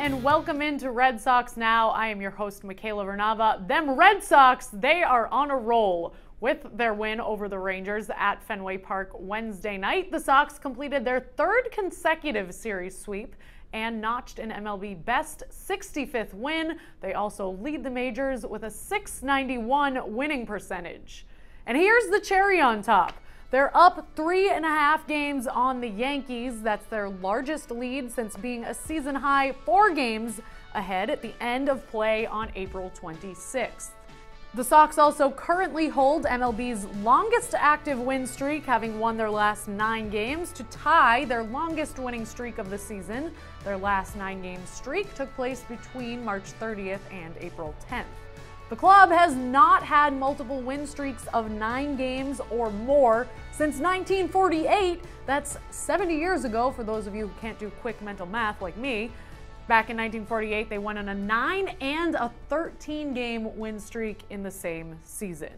and welcome into Red Sox Now. I am your host, Michaela Vernava. Them Red Sox, they are on a roll. With their win over the Rangers at Fenway Park Wednesday night, the Sox completed their third consecutive series sweep and notched an MLB best 65th win. They also lead the majors with a .691 winning percentage. And here's the cherry on top. They're up 3.5 games on the Yankees. That's their largest lead since being a season-high 4 games ahead at the end of play on April 26th. The Sox also currently hold MLB's longest active win streak, having won their last 9 games to tie their longest winning streak of the season. Their last 9-game streak took place between March 30th and April 10th. The club has not had multiple win streaks of 9 games or more since 1948. That's 70 years ago, for those of you who can't do quick mental math like me. Back in 1948, they went on a 9 and a 13-game win streak in the same season.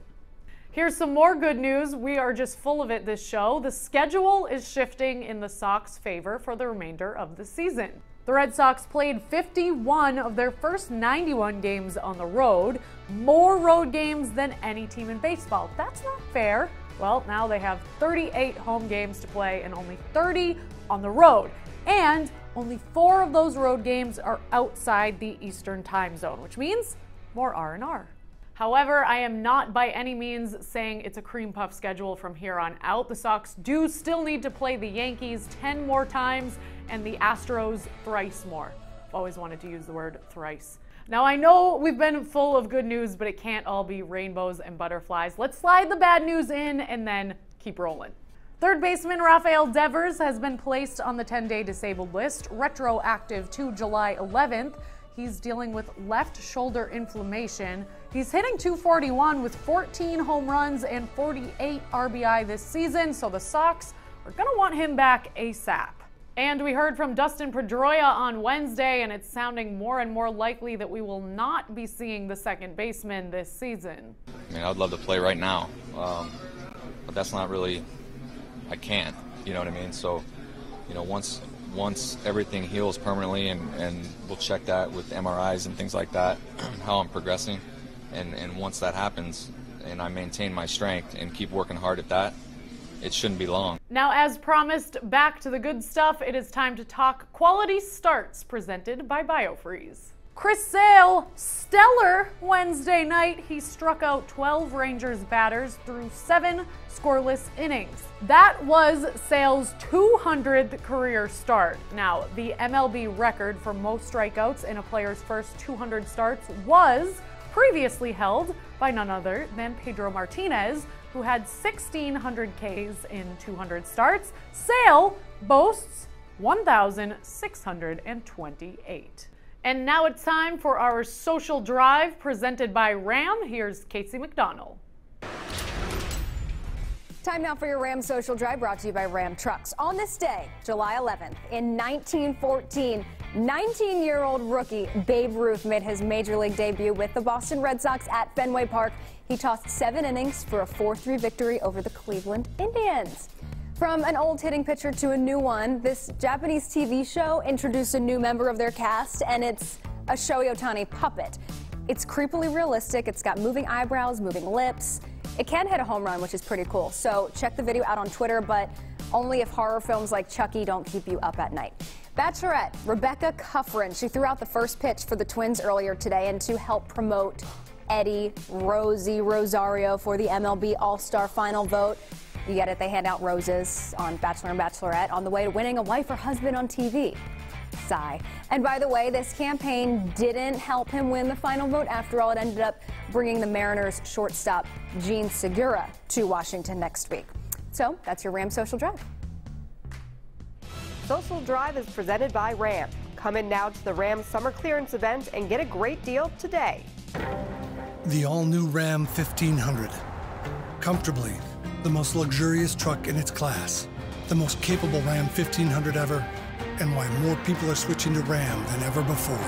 Here's some more good news. We are just full of it this show. The schedule is shifting in the Sox' favor for the remainder of the season. The Red Sox played 51 of their first 91 games on the road, more road games than any team in baseball. That's not fair. Well, now they have 38 home games to play and only 30 on the road. And only 4 of those road games are outside the Eastern time zone, which means more R&R. However, I am not by any means saying it's a cream puff schedule from here on out. The Sox do still need to play the Yankees 10 more times and the Astros thrice more. I've always wanted to use the word thrice. Now, I know we've been full of good news, but it can't all be rainbows and butterflies. Let's slide the bad news in and then keep rolling. Third baseman Rafael Devers has been placed on the 10-day disabled list, retroactive to July 11th. He's dealing with left shoulder inflammation. He's hitting .241 with 14 home runs and 48 RBI this season, so the Sox are going to want him back ASAP. And we heard from Dustin Pedroia on Wednesday, and it's sounding more and more likely that we will not be seeing the second baseman this season. I mean, I'd love to play right now, but that's not really, I can't, you know what I mean? So, you know, once everything heals permanently, and we'll check that with MRIs and things like that, how I'm progressing, and once that happens and I maintain my strength and keep working hard at that, it shouldn't be long. Now, as promised, back to the good stuff. It is time to talk quality starts presented by BioFreeze. Chris Sale, stellar Wednesday night. He struck out 12 Rangers batters through 7 scoreless innings. That was Sale's 200th career start. Now, the MLB record for most strikeouts in a player's first 200 starts was previously held by none other than Pedro Martinez, who had 1,600 Ks in 200 starts. Sale boasts 1,628. And now it's time for our social drive presented by Ram. Here's Casey McDonald. Time now for your Ram Social Drive, brought to you by Ram Trucks. On this day, July 11th, in 1914, 19-year-old rookie Babe Ruth made his Major League debut with the Boston Red Sox at Fenway Park. He tossed 7 innings for a 4-3 victory over the Cleveland Indians. From an old hitting pitcher to a new one, this Japanese TV show introduced a new member of their cast, and it's a Shohei Ohtani puppet. It's creepily realistic. It's got moving eyebrows, moving lips. It can hit a home run, which is pretty cool. So check the video out on Twitter, but only if horror films like Chucky don't keep you up at night. Bachelorette Rebecca Cuffrin, she threw out the first pitch for the Twins earlier today, and to help promote Eddie Rosie Rosario for the MLB All-Star Final vote. You get it, they hand out roses on Bachelor and Bachelorette on the way to winning a wife or husband on TV. Sigh. And by the way, this campaign didn't help him win the final vote. After all, it ended up bringing the Mariners shortstop Gene Segura to Washington next week. So that's your Ram Social Drive. Social Drive is presented by Ram. Come in now to the Ram Summer Clearance event and get a great deal today. The all-new Ram 1500. Comfortably, the most luxurious truck in its class. The most capable Ram 1500 ever, and why more people are switching to Ram than ever before.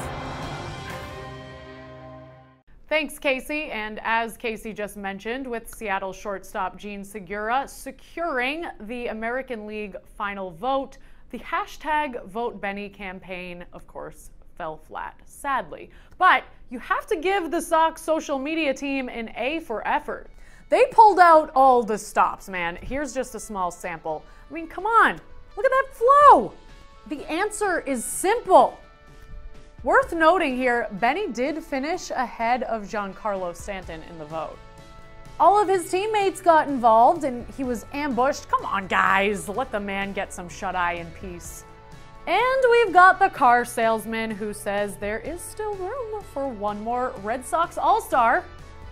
Thanks, Casey. And as Casey just mentioned, with Seattle shortstop Gene Segura securing the American League final vote, the hashtag VoteBenny campaign, of course, fell flat, sadly. But you have to give the Sox social media team an A for effort. They pulled out all the stops, man. Here's just a small sample. I mean, come on, look at that flow. The answer is simple. Worth noting here, Benny did finish ahead of Giancarlo Stanton in the vote. All of his teammates got involved and he was ambushed. Come on, guys, let the man get some shut-eye in peace. And we've got the car salesman who says there is still room for one more Red Sox All-Star.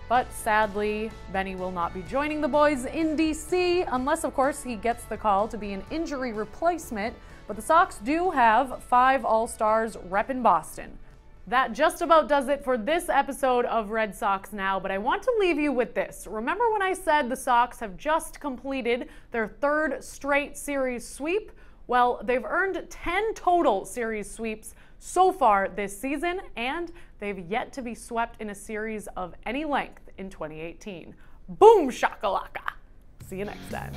But sadly, Benny will not be joining the boys in DC unless, of course, he gets the call to be an injury replacement. But the Sox do have 5 All-Stars repping Boston. That just about does it for this episode of Red Sox Now, but I want to leave you with this. Remember when I said the Sox have just completed their 3rd straight series sweep? Well, they've earned 10 total series sweeps so far this season, and they've yet to be swept in a series of any length in 2018. Boom shakalaka! See you next time.